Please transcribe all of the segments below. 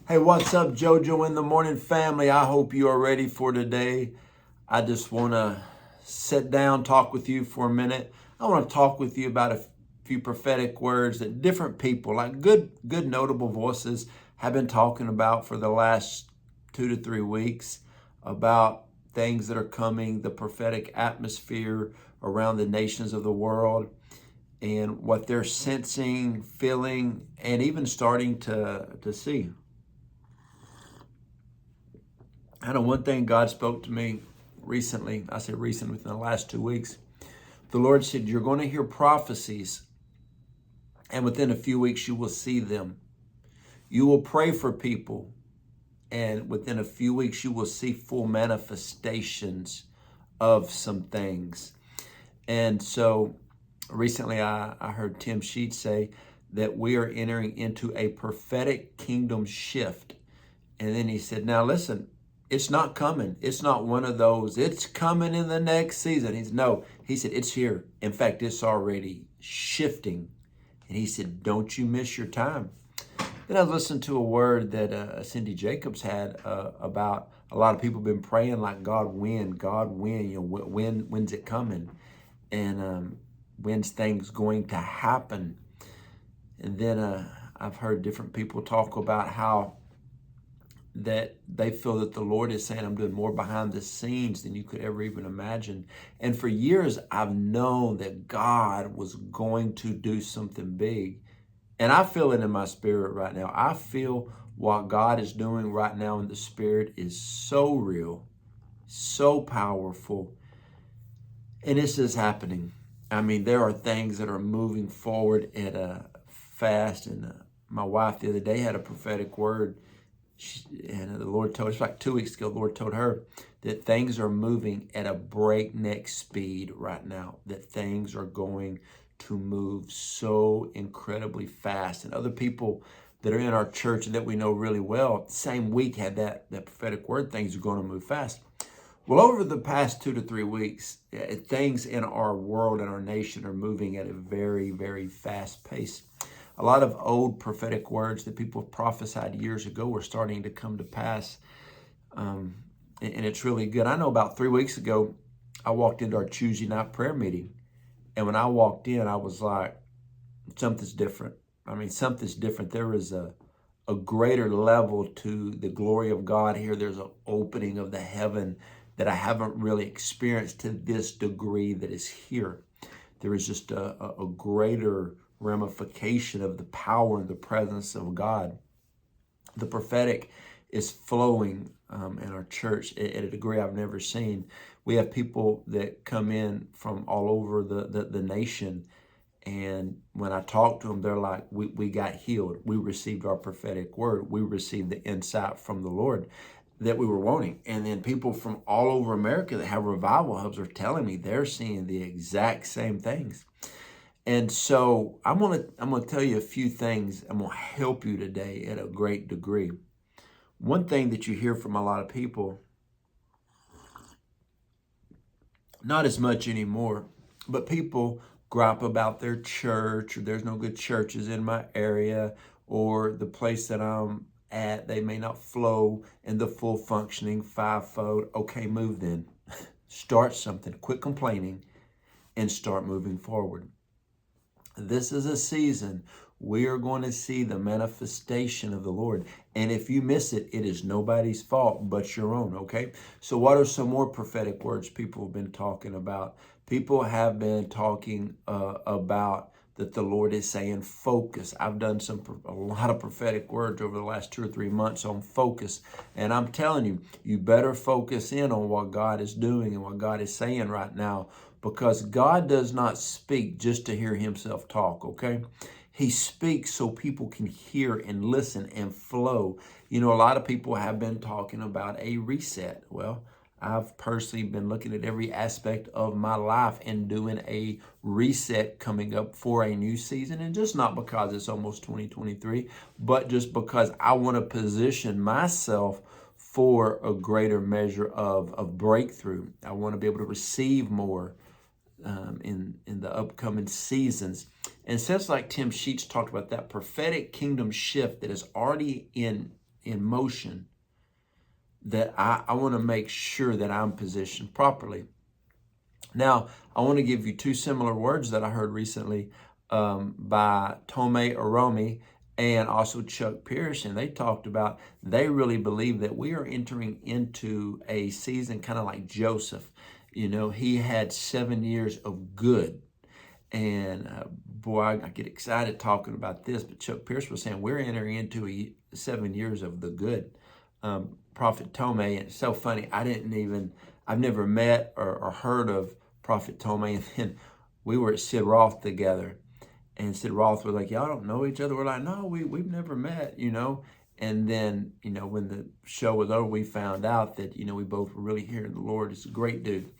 Hey, what's up, Joe Joe in the Morning family? I hope you are ready for today. I just want to sit down, talk with you for a minute. I want to talk with you about a few prophetic words that different people, like good notable voices, have been talking about for the last 2 to 3 weeks about things that are coming, the prophetic atmosphere around the nations of the world, and what they're sensing, feeling, and even starting to see. I know one thing God spoke to me recently. I say recent, within the last 2 weeks. The Lord said, you're going to hear prophecies, and within a few weeks you will see them. You will pray for people, and within a few weeks you will see full manifestations of some things. And so recently I heard Tim Sheets say that we are entering into a prophetic kingdom shift. And then he said, now listen, it's not coming. It's not one of those, it's coming in the next season. He said, it's here. In fact, it's already shifting. And he said, don't you miss your time. Then I listened to a word that Cindy Jacobs had about a lot of people been praying like, God, when, when's it coming? And when's things going to happen? And then I've heard different people talk about how that they feel that the Lord is saying, I'm doing more behind the scenes than you could ever even imagine. And for years, I've known that God was going to do something big. And I feel it in my spirit right now. I feel what God is doing right now in the spirit is so real, so powerful. And this is happening. I mean, there are things that are moving forward at a fast. And my wife the other day had a prophetic word. And the Lord told us, like 2 weeks ago, the Lord told her that things are moving at a breakneck speed right now, that things are going to move so incredibly fast. And other people that are in our church and that we know really well, same week had that prophetic word, things are going to move fast. Well, over the past 2 to 3 weeks, things in our world and our nation are moving at a very, very fast pace. A lot of old prophetic words that people prophesied years ago are starting to come to pass. And it's really good. I know about 3 weeks ago, I walked into our Tuesday night prayer meeting. And when I walked in, I was like, something's different. I mean, something's different. There is a greater level to the glory of God here. There's an opening of the heaven that I haven't really experienced to this degree that is here. There is just a greater ramification of the power and the presence of God. The prophetic is flowing in our church at a degree I've never seen. We have people that come in from all over the nation, and when I talk to them, they're like, we got healed. We received our prophetic word. We received the insight from the Lord that we were wanting. And then people from all over America that have revival hubs are telling me they're seeing the exact same things. And so I'm gonna tell you a few things. I'm gonna help you today at a great degree. One thing that you hear from a lot of people, not as much anymore, but people gripe about their church, or there's no good churches in my area, or the place that I'm at, they may not flow in the full functioning fivefold. Okay, move then. Start something, quit complaining, and start moving forward. This is a season we are going to see the manifestation of the Lord. And if you miss it, it is nobody's fault but your own, okay? So what are some more prophetic words people have been talking about? People have been talking about that the Lord is saying focus. I've done a lot of prophetic words over the last 2 or 3 months on focus. And I'm telling you, you better focus in on what God is doing and what God is saying right now, because God does not speak just to hear himself talk, okay? He speaks so people can hear and listen and flow. You know, a lot of people have been talking about a reset. Well, I've personally been looking at every aspect of my life and doing a reset coming up for a new season. And just not because it's almost 2023, but just because I want to position myself for a greater measure of breakthrough. I want to be able to receive more in the upcoming seasons. And since, like Tim Sheets talked about, that prophetic kingdom shift that is already in in motion, that I want to make sure that I'm positioned properly. Now, I want to give you two similar words that I heard recently by Tome Aromi and also Chuck Pierce. And they talked about, they really believe that we are entering into a season kind of like Joseph. You know, he had 7 years of good. And boy, I get excited talking about this. But Chuck Pierce was saying we're entering into 7 years of the good. Prophet Tome, and it's so funny. I've never met or heard of Prophet Tome. And then we were at Sid Roth together. And Sid Roth was like, y'all don't know each other. We're like, no, we've never met, you know. And then, you know, when the show was over, we found out that, you know, we both were really hearing the Lord. He's a great dude.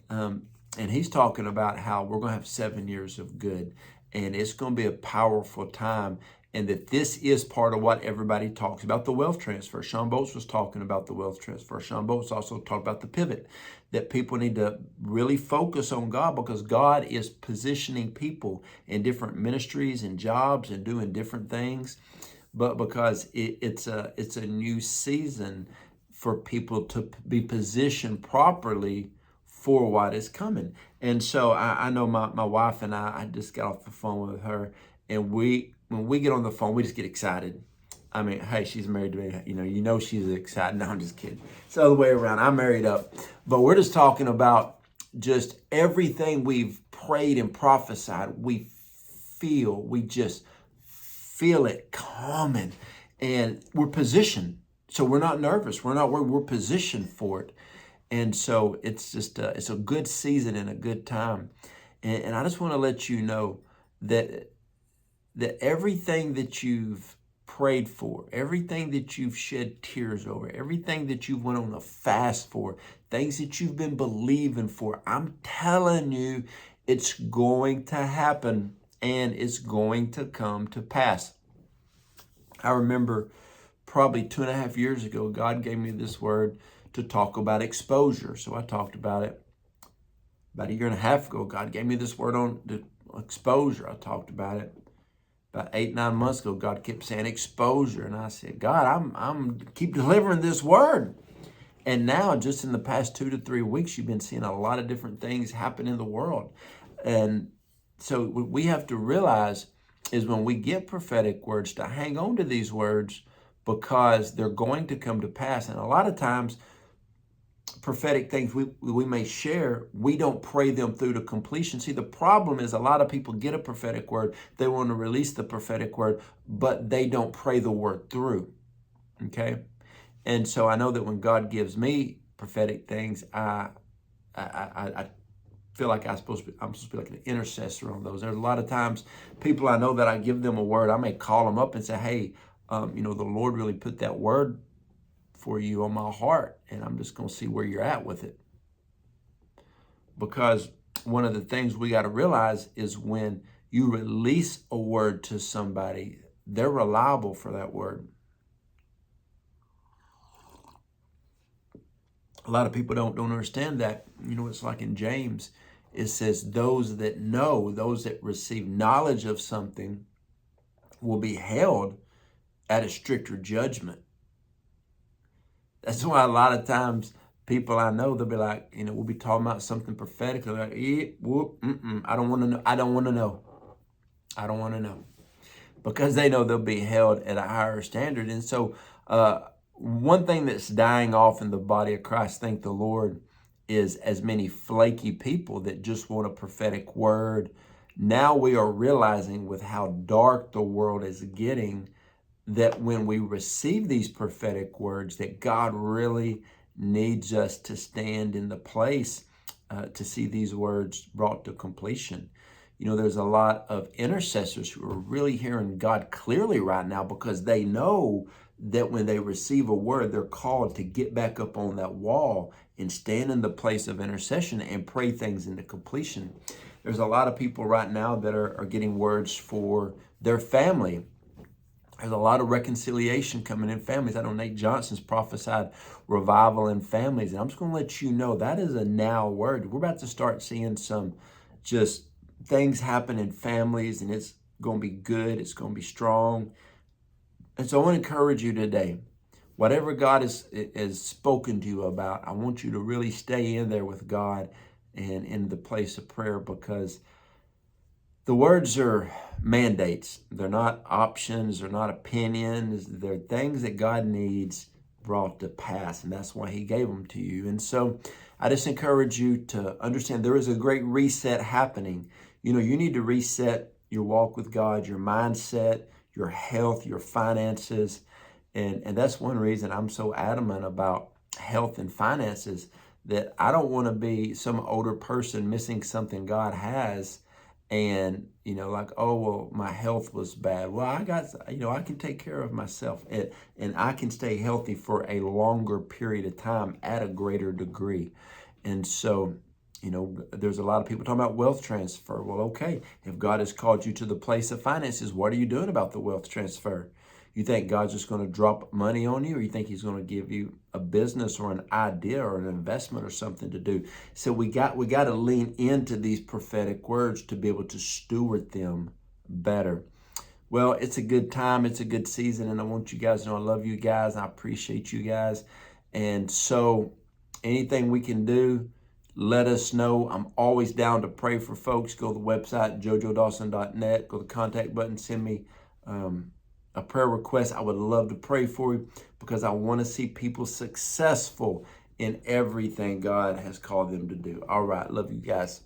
And he's talking about how we're going to have 7 years of good. And it's going to be a powerful time. And that this is part of what everybody talks about, the wealth transfer. Sean Bolts was talking about the wealth transfer. Sean Bolts also talked about the pivot, that people need to really focus on God, because God is positioning people in different ministries and jobs and doing different things. But because it's a new season for people to be positioned properly for what is coming. And so I know my wife and I just got off the phone with her, and when we get on the phone, we just get excited. I mean, hey, she's married to me. You know she's excited. No, I'm just kidding. It's the other way around. I'm married up. But we're just talking about just everything we've prayed and prophesied. We just feel it coming. And we're positioned. So we're not nervous. We're not worried. We're positioned for it. And so it's just it's a good season and a good time. And I just want to let you know that everything that you've prayed for, everything that you've shed tears over, everything that you've went on a fast for, things that you've been believing for, I'm telling you, it's going to happen and it's going to come to pass. I remember probably 2.5 years ago, God gave me this word to talk about exposure. So I talked about it. About 1.5 years ago, God gave me this word on the exposure. I talked about it. About 8-9 months ago, God kept saying exposure. And I said, God, I'm keep delivering this word. And now, just in the past 2 to 3 weeks, you've been seeing a lot of different things happen in the world. And so what we have to realize is when we get prophetic words, to hang on to these words, because they're going to come to pass. And a lot of times, prophetic things we may share, we don't pray them through to completion. See, the problem is a lot of people get a prophetic word, they want to release the prophetic word, but they don't pray the word through. Okay? And so I know that when God gives me prophetic things, I feel like I'm supposed to be like an intercessor on those. There's a lot of times people I know that I give them a word, I may call them up and say, hey, the Lord really put that word for you on my heart, and I'm just going to see where you're at with it. Because one of the things we got to realize is when you release a word to somebody, they're reliable for that word. A lot of people don't understand that. It's like in James, it says those that know, those that receive knowledge of something will be held at a stricter judgment. That's why a lot of times people I know, they'll be like, we'll be talking about something prophetic. They're like, I don't want to know. I don't want to know. I don't want to know. Because they know they'll be held at a higher standard. And so one thing that's dying off in the body of Christ, thank the Lord, is as many flaky people that just want a prophetic word. Now we are realizing with how dark the world is getting, that when we receive these prophetic words, that God really needs us to stand in the place to see these words brought to completion. There's a lot of intercessors who are really hearing God clearly right now, because they know that when they receive a word, they're called to get back up on that wall and stand in the place of intercession and pray things into completion. There's a lot of people right now that are getting words for their family. There's a lot of reconciliation coming in families. I know Nate Johnson's prophesied revival in families. And I'm just going to let you know that is a now word. We're about to start seeing some just things happen in families, and it's going to be good. It's going to be strong. And so I want to encourage you today whatever God has spoken to you about, I want you to really stay in there with God and in the place of prayer, because the words are mandates. They're not options. They're not opinions. They're things that God needs brought to pass. And that's why he gave them to you. And so I just encourage you to understand there is a great reset happening. You know, you need to reset your walk with God, your mindset, your health, your finances. And that's one reason I'm so adamant about health and finances, that I don't want to be some older person missing something God has, and like, oh well, my health was bad. Well, I got, I can take care of myself, and I can stay healthy for a longer period of time at a greater degree. And so there's a lot of people talking about wealth transfer. Well, okay, if God has called you to the place of finances, what are you doing about the wealth transfer? You think God's just going to drop money on you, or you think he's going to give you a business or an idea or an investment or something to do? So we got to lean into these prophetic words to be able to steward them better. Well, it's a good time. It's a good season. And I want you guys to know I love you guys. I appreciate you guys. And so anything we can do, let us know. I'm always down to pray for folks. Go to the website, jojoedawson.net. Go to the contact button. Send me a prayer request. I would love to pray for you, because I want to see people successful in everything God has called them to do. All right. Love you guys.